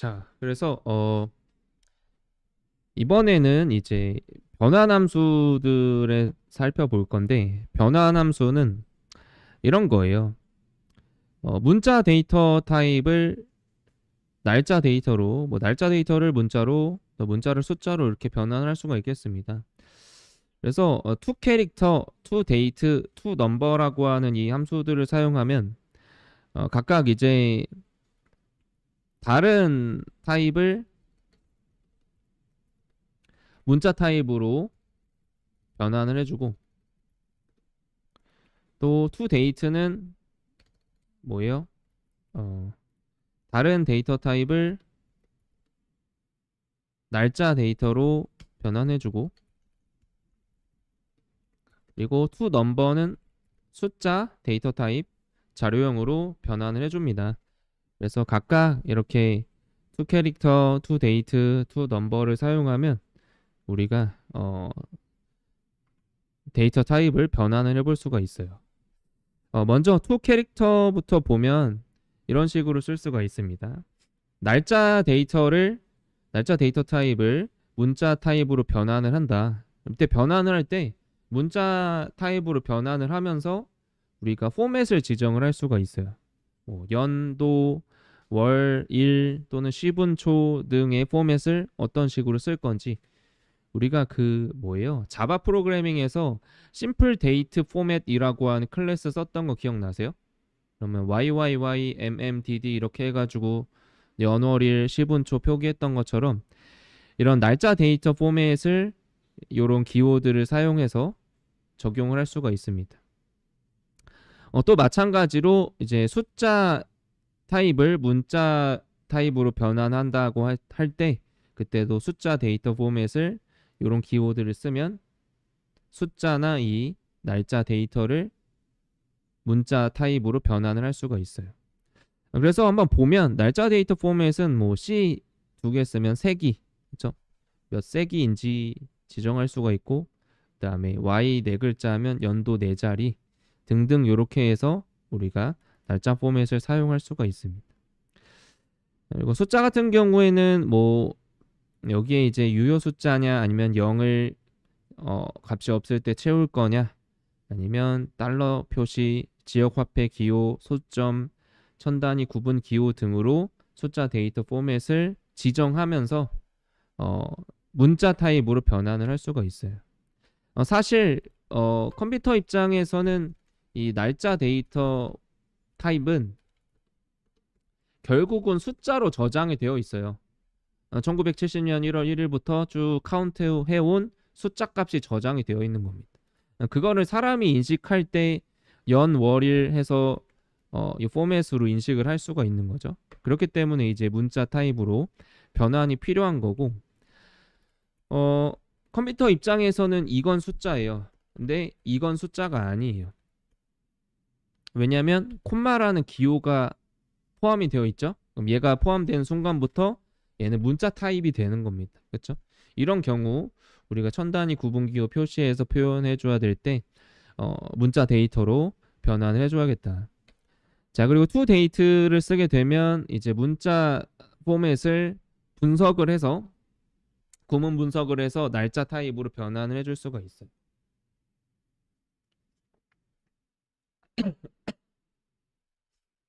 자, 그래서 이번에는 이제 변환 함수들을 살펴볼 건데, 변환 함수는 이런 거예요. 문자 데이터 타입을 날짜 데이터로, 뭐 날짜 데이터를 문자로, 또 문자를 숫자로 이렇게 변환을 할 수가 있겠습니다. 그래서 to 캐릭터, to date, to number라고 하는 이 함수들을 사용하면 각각 이제 다른 타입을 문자 타입으로 변환을 해주고, 또 to date는 뭐예요? 다른 데이터 타입을 날짜 데이터로 변환해주고, 그리고 to number는 숫자 데이터 타입 자료형으로 변환을 해줍니다. 그래서 각각 이렇게 to 캐릭터, to date, to number를 사용하면 우리가 데이터 타입을 변환을 해볼 수가 있어요. 먼저 to 캐릭터부터 보면 이런 식으로 쓸 수가 있습니다. 날짜 데이터 타입을 문자 타입으로 변환을 한다. 이때 변환을 할 때 문자 타입으로 변환을 하면서 우리가 포맷을 지정을 할 수가 있어요. 뭐 연도, 월, 일 또는 시분초 등의 포맷을 어떤 식으로 쓸 건지, 우리가 그 뭐예요? 자바 프로그래밍에서 심플 데이트 포맷이라고 하는 클래스 썼던 거 기억나세요? 그러면 YYYMMDD 이렇게 해가지고 연월일 시분초 표기했던 것처럼 이런 날짜 데이터 포맷을 이런 기호들을 사용해서 적용을 할 수가 있습니다. 또 마찬가지로 이제 숫자 타입을 문자 타입으로 변환한다고 할 때 그때도 숫자 데이터 포맷을 이런 기호들을 쓰면 숫자나 이 날짜 데이터를 문자 타입으로 변환을 할 수가 있어요. 그래서 한번 보면 날짜 데이터 포맷은 뭐 C 2개 쓰면 세기, 그렇죠? 몇 세기인지 지정할 수가 있고, 그다음에 Y 4글자 하면 연도 4자리 등등 이렇게 해서 우리가 날짜 포맷을 사용할 수가 있습니다. 그리고 숫자 같은 경우에는 뭐 여기에 이제 유효 숫자냐 아니면 0을 값이 없을 때 채울 거냐, 아니면 달러 표시, 지역 화폐 기호, 소점, 천 단위 구분 기호 등으로 숫자 데이터 포맷을 지정하면서 문자 타입으로 변환을 할 수가 있어요. 사실 컴퓨터 입장에서는 이 날짜 데이터 타입은 결국은 숫자로 저장이 되어 있어요. 1970년 1월 1일부터 쭉 카운트 해온 숫자 값이 저장이 되어 있는 겁니다. 그거를 사람이 인식할 때 연, 월일 해서 이 포맷으로 인식을 할 수가 있는 거죠. 그렇기 때문에 이제 문자 타입으로 변환이 필요한 거고, 컴퓨터 입장에서는 이건 숫자예요. 근데 이건 숫자가 아니에요. 왜냐하면 콤마라는 기호가 포함이 되어 있죠. 그럼 얘가 포함되는 순간부터 얘는 문자 타입이 되는 겁니다. 그렇죠? 이런 경우 우리가 천 단위 구분 기호 표시해서 표현해 줘야 될 때 문자 데이터로 변환을 해줘야겠다. 자, 그리고 to date를 쓰게 되면 이제 문자 포맷을 분석을 해서 구문 분석을 해서 날짜 타입으로 변환을 해줄 수가 있어요.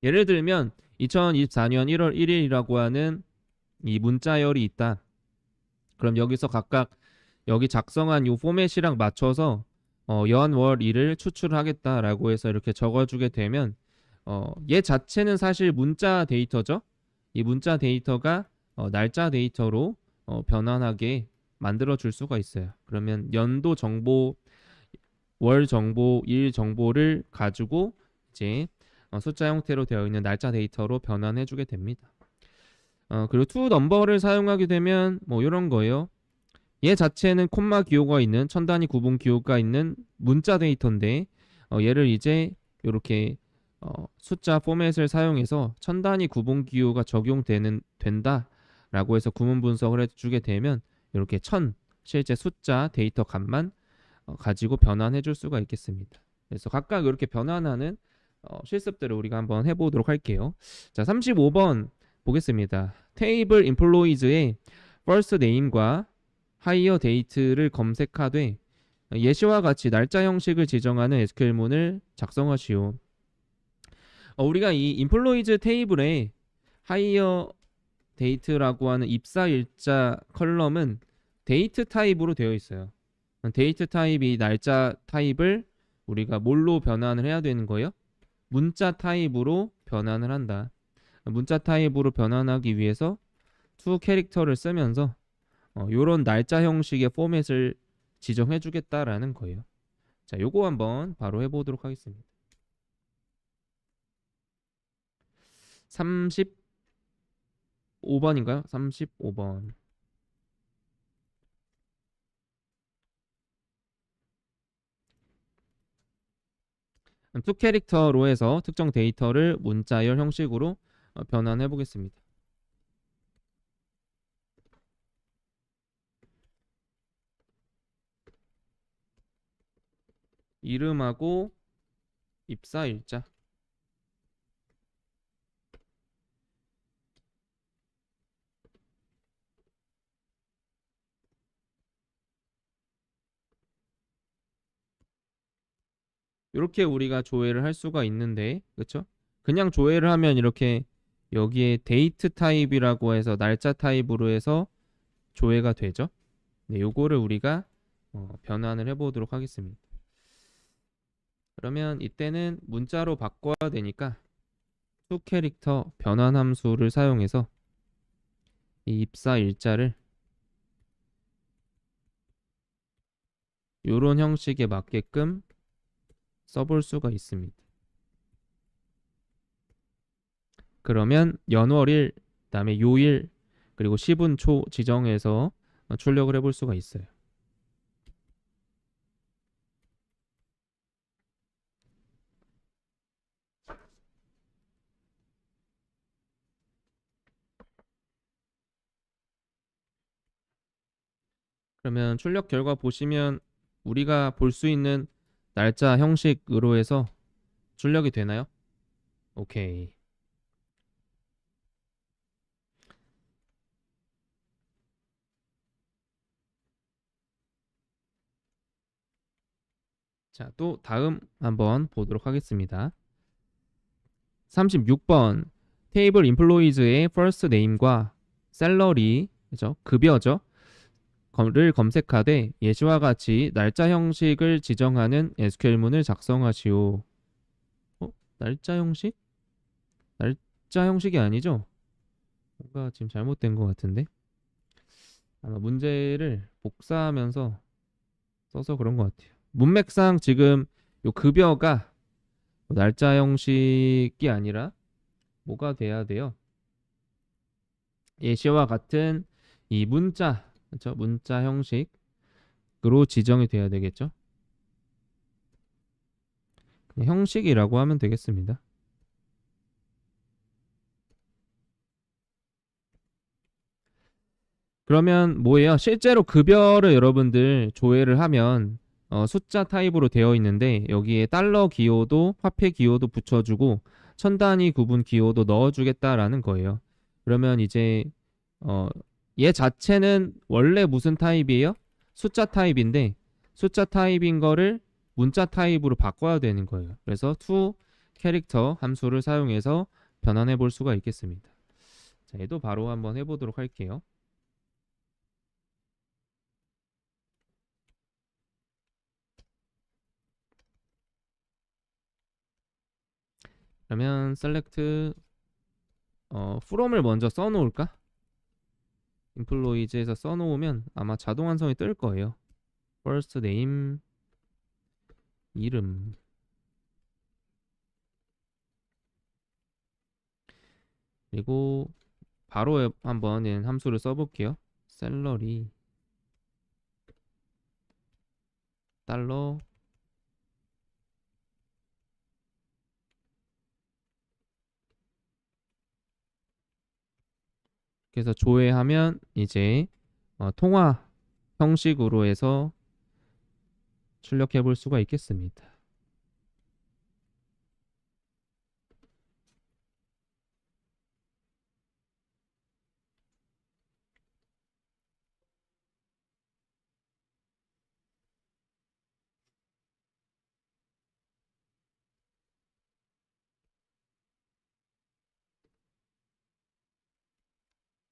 예를 들면 2024년 1월 1일이라고 하는 이 문자열이 있다. 그럼 여기서 각각 여기 작성한 이 포맷이랑 맞춰서 연, 월, 일을 추출하겠다라고 해서 이렇게 적어주게 되면 얘 자체는 사실 문자 데이터죠. 이 문자 데이터가 날짜 데이터로 변환하게 만들어 줄 수가 있어요. 그러면 연도 정보, 월 정보, 일 정보를 가지고 이제 숫자 형태로 되어 있는 날짜 데이터로 변환해 주게 됩니다. 그리고 to number를 사용하게 되면 뭐 이런 거예요. 얘 자체는 콤마 기호가 있는 천 단위 구분 기호가 있는 문자 데이터인데 얘를 이제 이렇게 숫자 포맷을 사용해서 천 단위 구분 기호가 된다라고 해서 구문 분석을 해주게 되면 이렇게 실제 숫자 데이터 값만 가지고 변환해 줄 수가 있겠습니다. 그래서 각각 이렇게 변환하는 실습들을 우리가 한번 해보도록 할게요. 자, 35번 보겠습니다. 테이블 employees의 first name과 hire date를 검색하되 예시와 같이 날짜 형식을 지정하는 SQL문을 작성하시오. 우리가 이 employees 테이블에 hire date라고 하는 입사 일자 컬럼은 데이트 타입으로 되어 있어요. 데이트 타입이 날짜 타입을 우리가 뭘로 변환을 해야 되는 거예요? 문자 타입으로 변환을 한다. 문자 타입으로 변환하기 위해서 to 캐릭터를 쓰면서 요런 날짜 형식의 포맷을 지정해 주겠다라는 거예요. 자, 요거 한번 바로 해보도록 하겠습니다. 35번인가요? 35번. to 캐릭터로 해서 특정 데이터를 문자열 형식으로 변환해 보겠습니다. 이름하고 입사 일자. 이렇게 우리가 조회를 할 수가 있는데, 그렇죠? 그냥 조회를 하면 이렇게 여기에 데이트 타입이라고 해서 날짜 타입으로 해서 조회가 되죠. 네, 요거를 우리가 변환을 해보도록 하겠습니다. 그러면 이때는 문자로 바꿔야 되니까 to 캐릭터 변환 함수를 사용해서 이 입사 일자를 요런 형식에 맞게끔 써볼 수가 있습니다. 그러면 연월일, 그다음에 요일, 그리고 시분초 지정해서 출력을 해볼 수가 있어요. 그러면 출력 결과 보시면 우리가 볼 수 있는 날짜 형식으로 해서 출력이 되나요? 오케이. 자, 또 다음 한번 보도록 하겠습니다. 36번 테이블 employees의 first name과 salary, 그죠? 급여죠. 를 검색하되 예시와 같이 날짜 형식을 지정하는 SQL문을 작성하시오. 날짜 형식? 날짜 형식이 아니죠? 뭔가 지금 잘못된 것 같은데? 아마 문제를 복사하면서 써서 그런 것 같아요. 문맥상 지금 요 급여가 날짜 형식이 아니라 뭐가 돼야 돼요? 예시와 같은 이 문자, 그렇죠? 문자 형식으로 지정이 돼야 되겠죠? 그냥 형식이라고 하면 되겠습니다. 그러면 뭐예요? 실제로 급여를 여러분들 조회를 하면 숫자 타입으로 되어 있는데 여기에 달러 기호도 화폐 기호도 붙여주고 천 단위 구분 기호도 넣어주겠다라는 거예요. 그러면 이제 어, 얘 자체는 원래 무슨 타입이에요? 숫자 타입인데 숫자 타입인 거를 문자 타입으로 바꿔야 되는 거예요. 그래서 to 캐릭터 함수를 사용해서 변환해 볼 수가 있겠습니다. 자, 얘도 바로 한번 해보도록 할게요. 그러면 select from을 먼저 써놓을까? employees에서 써놓으면 아마 자동 완성이 뜰 거예요. first name 이름 그리고 바로 한번 함수를 써볼게요. salary 달러 그래서 조회하면 이제 통화 형식으로 해서 출력해 볼 수가 있겠습니다.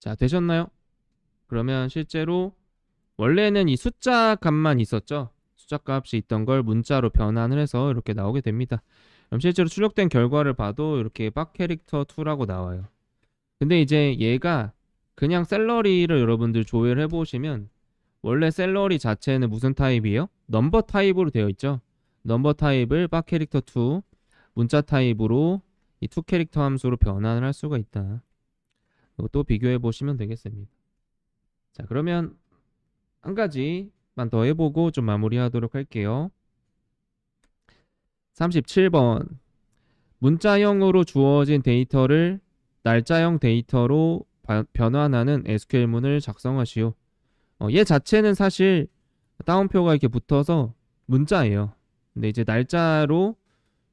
자, 되셨나요? 그러면 실제로 원래는 이 숫자 값만 있었죠. 숫자 값이 있던 걸 문자로 변환을 해서 이렇게 나오게 됩니다. 그럼 실제로 출력된 결과를 봐도 이렇게 박 캐릭터 2라고 나와요. 근데 이제 얘가 그냥 샐러리를 여러분들 조회를 해보시면 원래 샐러리 자체는 무슨 타입이에요? 넘버 타입으로 되어 있죠. 넘버 타입을 박 캐릭터 2 문자 타입으로 이 투 캐릭터 함수로 변환을 할 수가 있다. 이것도 비교해 보시면 되겠습니다. 자, 그러면 한 가지만 더 해보고 좀 마무리하도록 할게요. 37번. 문자형으로 주어진 데이터를 날짜형 데이터로 변환하는 SQL문을 작성하시오. 얘 자체는 사실 따옴표가 이렇게 붙어서 문자예요. 근데 이제 날짜로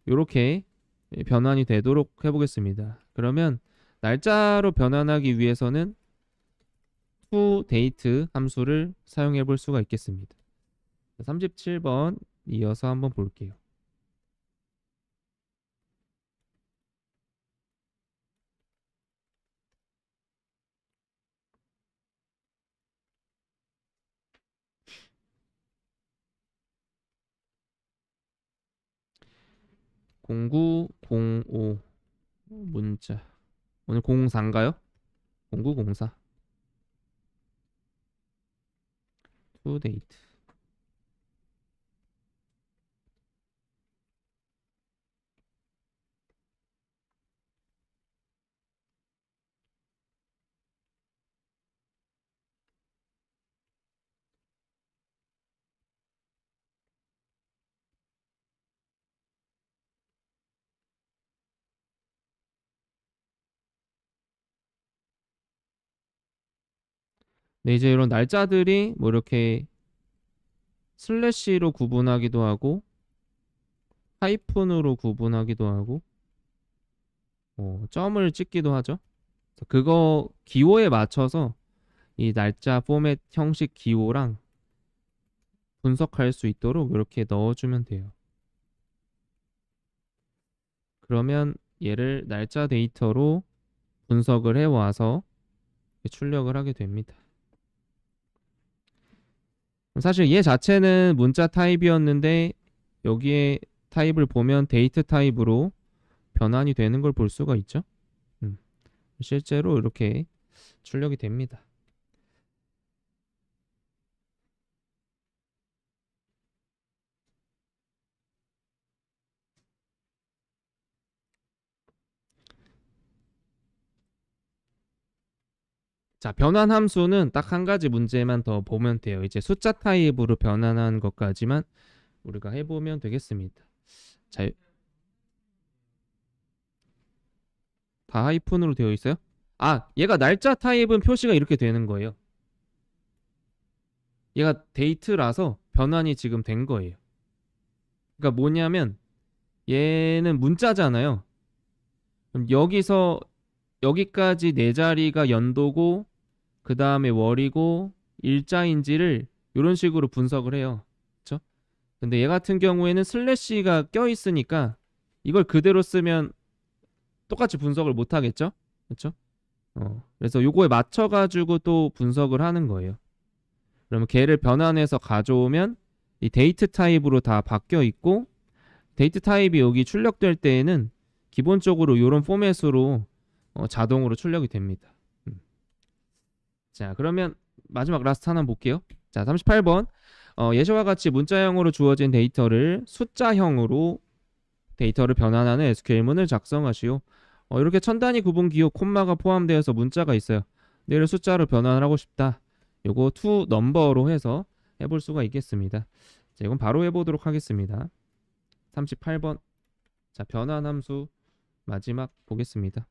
이렇게 변환이 되도록 해보겠습니다. 그러면 날짜로 변환하기 위해서는 toDate 함수를 사용해 볼 수가 있겠습니다. 37번 이어서 한번 볼게요. (0905) 문자. 오늘 04인가요? 0904 toDate. 네, 이제 이런 날짜들이 뭐 이렇게 슬래시로 구분하기도 하고 하이픈으로 구분하기도 하고 점을 찍기도 하죠. 그거 기호에 맞춰서 이 날짜 포맷 형식 기호랑 분석할 수 있도록 이렇게 넣어주면 돼요. 그러면 얘를 날짜 데이터로 분석을 해와서 출력을 하게 됩니다. 사실 얘 자체는 문자 타입이었는데 여기에 타입을 보면 데이트 타입으로 변환이 되는 걸 볼 수가 있죠. 실제로 이렇게 출력이 됩니다. 자, 변환 함수는 딱 한 가지 문제만 더 보면 돼요. 이제 숫자 타입으로 변환한 것까지만 우리가 해보면 되겠습니다. 자, 다 하이픈으로 되어 있어요? 아, 얘가 날짜 타입은 표시가 이렇게 되는 거예요. 얘가 데이트라서 변환이 지금 된 거예요. 그러니까 뭐냐면 얘는 문자잖아요. 그럼 여기서 여기까지 네 자리가 연도고 그 다음에 월이고 일자인지를 이런 식으로 분석을 해요. 그렇죠? 근데 얘 같은 경우에는 슬래시가 껴 있으니까 이걸 그대로 쓰면 똑같이 분석을 못 하겠죠? 그렇죠? 그래서 요거에 맞춰 가지고 또 분석을 하는 거예요. 그러면 걔를 변환해서 가져오면 이 데이트 타입으로 다 바뀌어 있고 데이트 타입이 여기 출력될 때에는 기본적으로 이런 포맷으로 자동으로 출력이 됩니다. 자, 그러면 마지막 라스트 하나 볼게요. 자, 38번. 예시와 같이 문자형으로 주어진 데이터를 숫자형으로 데이터를 변환하는 SQL문을 작성하시오. 이렇게 천 단위 구분 기호 콤마가 포함되어서 문자가 있어요. 얘를 숫자로 변환을 하고 싶다. 요거 to number로 해서 해볼 수가 있겠습니다. 자, 이건 바로 해보도록 하겠습니다. 38번. 자, 변환 함수 마지막 보겠습니다.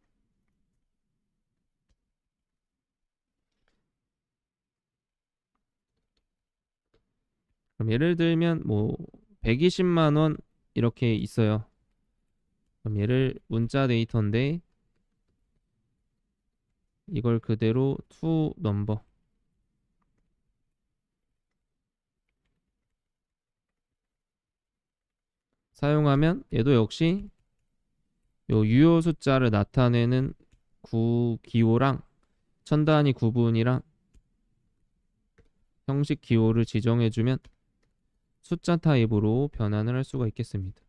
그럼 예를 들면 뭐 120만 원 이렇게 있어요. 그럼 얘를 문자 데이터인데 이걸 그대로 to number 사용하면 얘도 역시 요 유효 숫자를 나타내는 구기호랑 천 단위 구분이랑 형식 기호를 지정해주면 숫자 타입으로 변환을 할 수가 있겠습니다.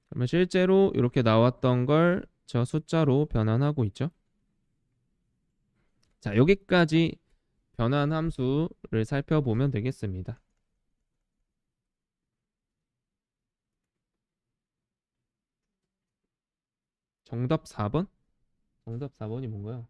그러면 실제로 이렇게 나왔던 걸 저 숫자로 변환하고 있죠. 자, 여기까지 변환 함수를 살펴보면 되겠습니다. 정답 4번? 정답 4번이 뭔가요?